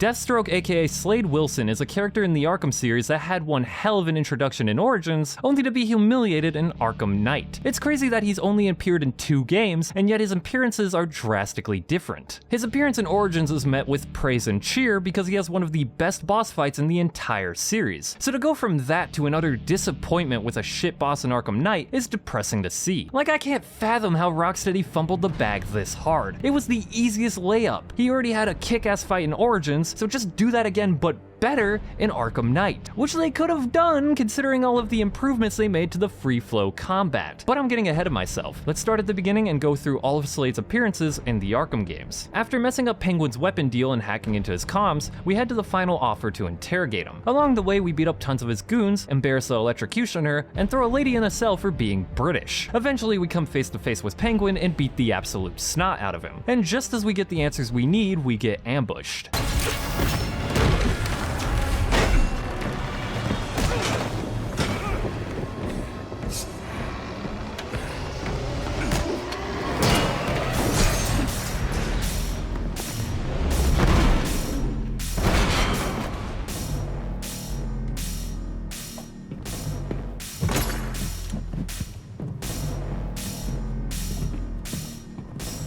Deathstroke aka Slade Wilson is a character in the Arkham series that had one hell of an introduction in Origins, only to be humiliated in Arkham Knight. It's crazy that he's only appeared in 2 games, and yet his appearances are drastically different. His appearance in Origins is met with praise and cheer because he has one of the best boss fights in the entire series. So to go from that to an utter disappointment with a shit boss in Arkham Knight is depressing to see. Like, I can't fathom how Rocksteady fumbled the bag this hard. It was the easiest layup. He already had a kick-ass fight in Origins, so just do that again, but better in Arkham Knight, which they could have done considering all of the improvements they made to the free flow combat. But I'm getting ahead of myself. Let's start at the beginning and go through all of Slade's appearances in the Arkham games. After messing up Penguin's weapon deal and hacking into his comms, we head to the final offer to interrogate him. Along the way, we beat up tons of his goons, embarrass the electrocutioner, and throw a lady in a cell for being British. Eventually, we come face to face with Penguin and beat the absolute snot out of him. And just as we get the answers we need, we get ambushed.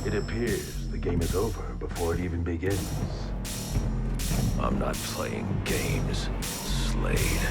It appears the game is over before it even begins. I'm not playing games, Slade.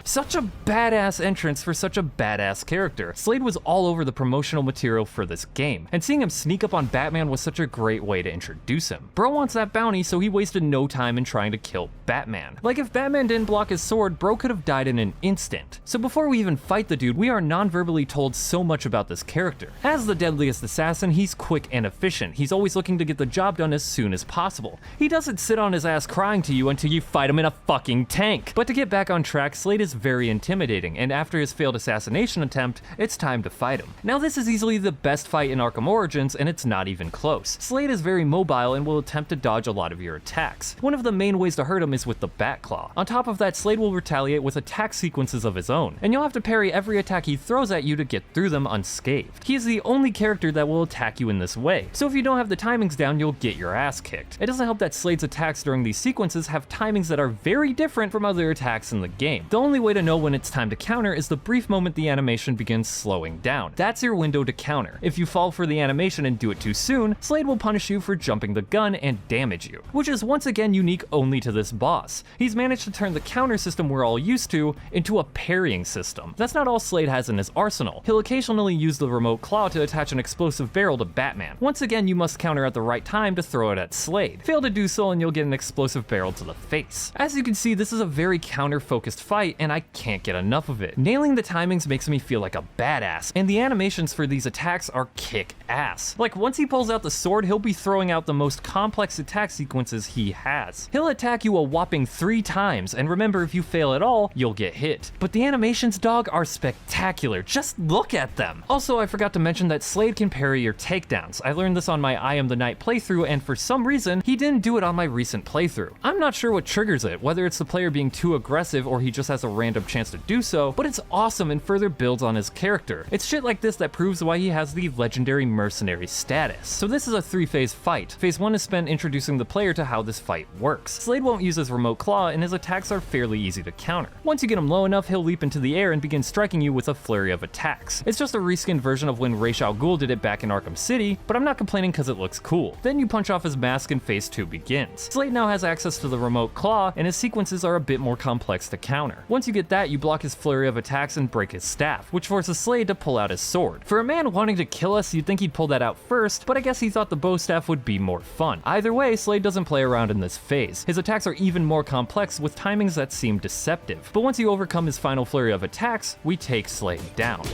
Such a badass entrance for such a badass character. Slade was all over the promotional material for this game, and seeing him sneak up on Batman was such a great way to introduce him. Bro wants that bounty, so he wasted no time in trying to kill Batman. Like, if Batman didn't block his sword, Bro could have died in an instant. So before we even fight the dude, we are non-verbally told so much about this character. As the deadliest assassin, he's quick and efficient. He's always looking to get the job done as soon as possible. He doesn't sit on his ass crying to you until you fight him in a fucking tank. But to get back on track, Slade is very intimidating, and after his failed assassination attempt, it's time to fight him. Now, this is easily the best fight in Arkham Origins, and it's not even close. Slade is very mobile and will attempt to dodge a lot of your attacks. One of the main ways to hurt him is with the Bat Claw. On top of that, Slade will retaliate with attack sequences of his own, and you'll have to parry every attack he throws at you to get through them unscathed. He is the only character that will attack you in this way, so if you don't have the timings down, you'll get your ass kicked. It doesn't help that Slade's attacks during these sequences have timings that are very different from other attacks in the game. The only way to know when it's time to counter is the brief moment the animation begins slowing down. That's your window to counter. If you fall for the animation and do it too soon, Slade will punish you for jumping the gun and damage you, which is once again unique only to this boss. He's managed to turn the counter system we're all used to into a parrying system. That's not all Slade has in his arsenal. He'll occasionally use the remote claw to attach an explosive barrel to Batman. Once again, you must counter at the right time to throw it at Slade. Fail to do so and you'll get an explosive barrel to the face. As you can see, this is a very counter-focused fight, and I can't get enough of it. Nailing the timings makes me feel like a badass, and the animations for these attacks are kick-ass. Like, once he pulls out the sword, he'll be throwing out the most complex attack sequences he has. He'll attack you a whopping 3 times, and remember, if you fail at all, you'll get hit. But the animations, dog, are spectacular. Just look at them. Also, I forgot to mention that Slade can parry your takedowns. I learned this on my I Am the Knight playthrough, and for some reason, he didn't do it on my recent playthrough. I'm not sure what triggers it, whether it's the player being too aggressive or he just has a random chance to do so, but it's awesome and further builds on his character. It's shit like this that proves why he has the legendary mercenary status. So this is a 3-phase fight. Phase 1 is spent introducing the player to how this fight works. Slade won't use his remote claw, and his attacks are fairly easy to counter. Once you get him low enough, he'll leap into the air and begin striking you with a flurry of attacks. It's just a reskinned version of when Ra's al Ghul did it back in Arkham City, but I'm not complaining because it looks cool. Then you punch off his mask and phase 2 begins. Slade now has access to the remote claw, and his sequences are a bit more complex to counter. Once you get that, you block his flurry of attacks and break his staff, which forces Slade to pull out his sword. For a man wanting to kill us, you'd think he'd pull that out first, but I guess he thought the bow staff would be more fun. Either way, Slade doesn't play around in this phase. His attacks are even more complex with timings that seem deceptive. But once you overcome his final flurry of attacks, we take Slade down.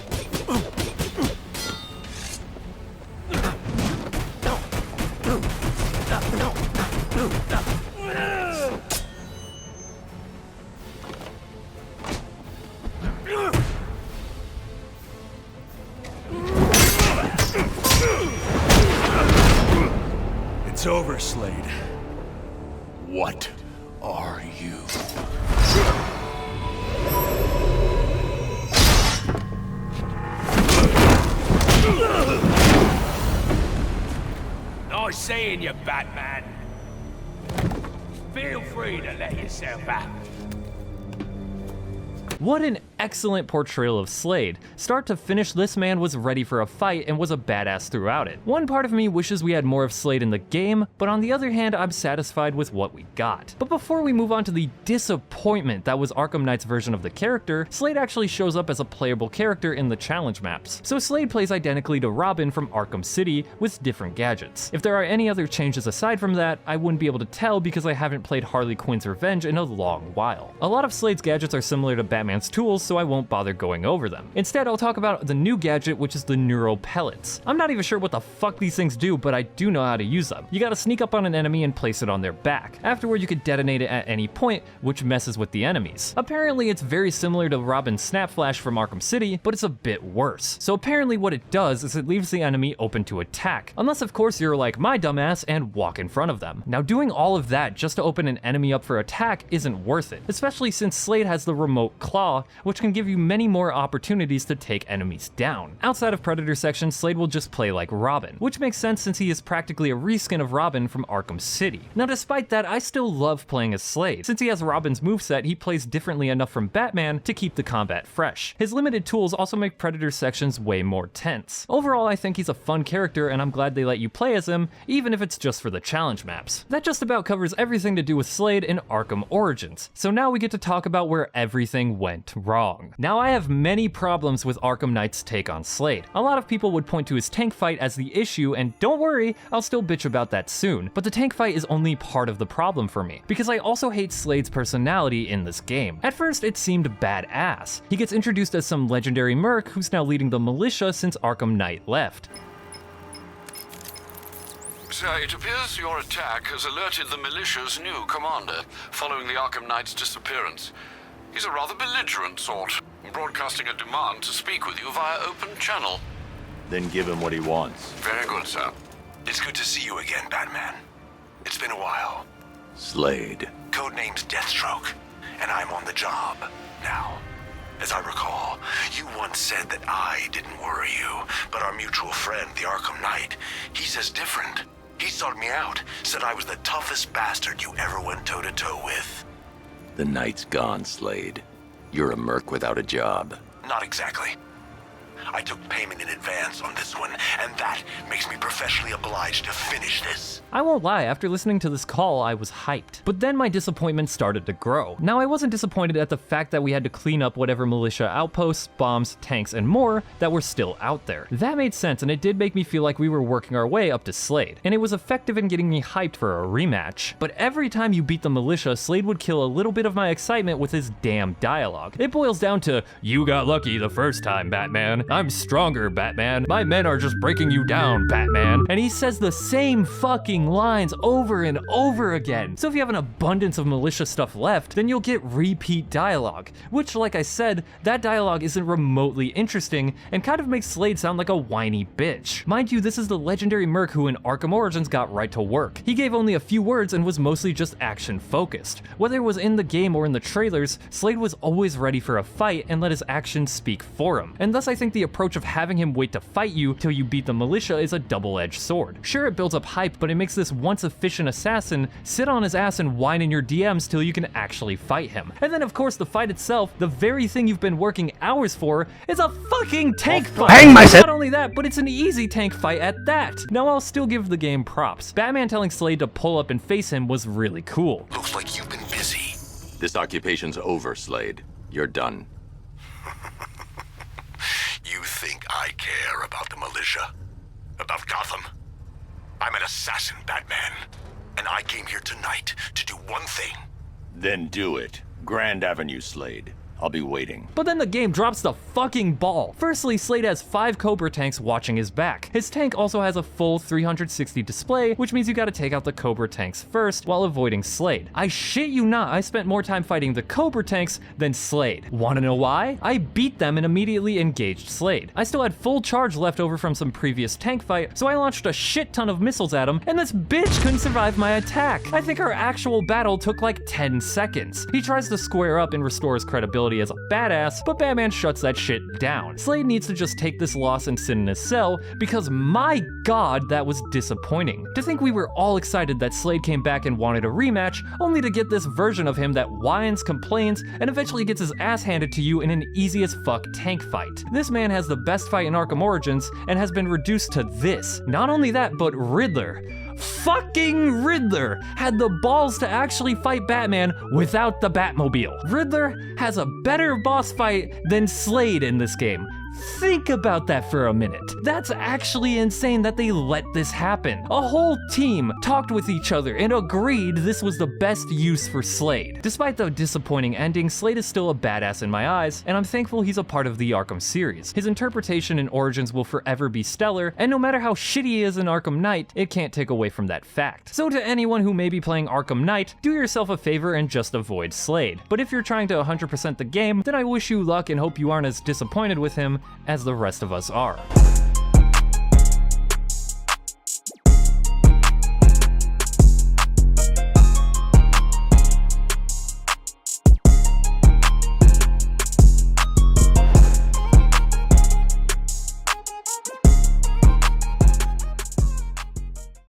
It's over, Slade. What are you? Nice seeing you, Batman. Feel free to let yourself out. What an excellent portrayal of Slade. Start to finish, this man was ready for a fight and was a badass throughout it. One part of me wishes we had more of Slade in the game, but on the other hand, I'm satisfied with what we got. But before we move on to the disappointment that was Arkham Knight's version of the character, Slade actually shows up as a playable character in the challenge maps. So Slade plays identically to Robin from Arkham City with different gadgets. If there are any other changes aside from that, I wouldn't be able to tell because I haven't played Harley Quinn's Revenge in a long while. A lot of Slade's gadgets are similar to Batman's tools, so I won't bother going over them. Instead, I'll talk about the new gadget, which is the neural pellets. I'm not even sure what the fuck these things do, but I do know how to use them. You gotta sneak up on an enemy and place it on their back. Afterward, you could detonate it at any point, which messes with the enemies. Apparently, it's very similar to Robin's Snap Flash from Arkham City, but it's a bit worse. So apparently what it does is it leaves the enemy open to attack, unless of course you're like my dumbass and walk in front of them. Now doing all of that just to open an enemy up for attack isn't worth it, especially since Slade has the remote claw, which can give you many more opportunities to take enemies down. Outside of Predator section, Slade will just play like Robin, which makes sense since he is practically a reskin of Robin from Arkham City. Now despite that, I still love playing as Slade. Since he has Robin's moveset, he plays differently enough from Batman to keep the combat fresh. His limited tools also make Predator sections way more tense. Overall, I think he's a fun character and I'm glad they let you play as him, even if it's just for the challenge maps. That just about covers everything to do with Slade in Arkham Origins. So now we get to talk about where everything went wrong. Now I have many problems with Arkham Knight's take on Slade. A lot of people would point to his tank fight as the issue, and don't worry, I'll still bitch about that soon, but the tank fight is only part of the problem for me, because I also hate Slade's personality in this game. At first it seemed badass. He gets introduced as some legendary merc who's now leading the militia since Arkham Knight left. Sir, it appears your attack has alerted the militia's new commander, following the Arkham Knight's disappearance. He's a rather belligerent sort, broadcasting a demand to speak with you via open channel. Then give him what he wants. Very good, sir. It's good to see you again, Batman. It's been a while. Slade. Codename's Deathstroke, and I'm on the job now. As I recall, you once said that I didn't worry you, but our mutual friend, the Arkham Knight, he says different. He sought me out, said I was the toughest bastard you ever went toe-to-toe with. The night's gone, Slade. You're a merc without a job. Not exactly. I took payment in advance on this one, and that makes me professionally obliged to finish this. I won't lie, after listening to this call, I was hyped. But then my disappointment started to grow. Now, I wasn't disappointed at the fact that we had to clean up whatever militia outposts, bombs, tanks, and more that were still out there. That made sense, and it did make me feel like we were working our way up to Slade, and it was effective in getting me hyped for a rematch. But every time you beat the militia, Slade would kill a little bit of my excitement with his damn dialogue. It boils down to, "You got lucky the first time, Batman. I'm stronger, Batman. My men are just breaking you down, Batman." And he says the same fucking lines over and over again. So if you have an abundance of militia stuff left, then you'll get repeat dialogue, which, like I said, that dialogue isn't remotely interesting and kind of makes Slade sound like a whiny bitch. Mind you, this is the legendary merc who in Arkham Origins got right to work. He gave only a few words and was mostly just action focused. Whether it was in the game or in the trailers, Slade was always ready for a fight and let his actions speak for him. And thus I think the approach of having him wait to fight you till you beat the militia is a double-edged sword. Sure, it builds up hype, but it makes this once efficient assassin sit on his ass and whine in your DMs till you can actually fight him. And then of course the fight itself, the very thing you've been working hours for, is a fucking tank fight! Hang myself! Not only that, but it's an easy tank fight at that. Now I'll still give the game props. Batman telling Slade to pull up and face him was really cool. Looks like you've been busy. This occupation's over, Slade. You're done. You think I care about the militia? About Gotham? I'm an assassin, Batman. And I came here tonight to do one thing. Then do it. Grand Avenue, Slade. I'll be waiting. But then the game drops the fucking ball. Firstly, Slade has 5 Cobra tanks watching his back. His tank also has a full 360 display, which means you gotta take out the Cobra tanks first while avoiding Slade. I shit you not, I spent more time fighting the Cobra tanks than Slade. Wanna know why? I beat them and immediately engaged Slade. I still had full charge left over from some previous tank fight, so I launched a shit ton of missiles at him, and this bitch couldn't survive my attack. I think our actual battle took like 10 seconds. He tries to square up and restore his credibility credibility as a badass, but Batman shuts that shit down. Slade needs to just take this loss and sit in his cell, because my god, that was disappointing. To think we were all excited that Slade came back and wanted a rematch, only to get this version of him that whines, complains, and eventually gets his ass handed to you in an easy as fuck tank fight. This man has the best fight in Arkham Origins and has been reduced to this. Not only that, but Riddler. Fucking Riddler had the balls to actually fight Batman without the Batmobile. Riddler has a better boss fight than Slade in this game. Think about that for a minute. That's actually insane that they let this happen. A whole team talked with each other and agreed this was the best use for Slade. Despite the disappointing ending, Slade is still a badass in my eyes, and I'm thankful he's a part of the Arkham series. His interpretation in Origins will forever be stellar, and no matter how shitty he is in Arkham Knight, it can't take away from that fact. So to anyone who may be playing Arkham Knight, do yourself a favor and just avoid Slade. But if you're trying to 100% the game, then I wish you luck and hope you aren't as disappointed with him as the rest of us are.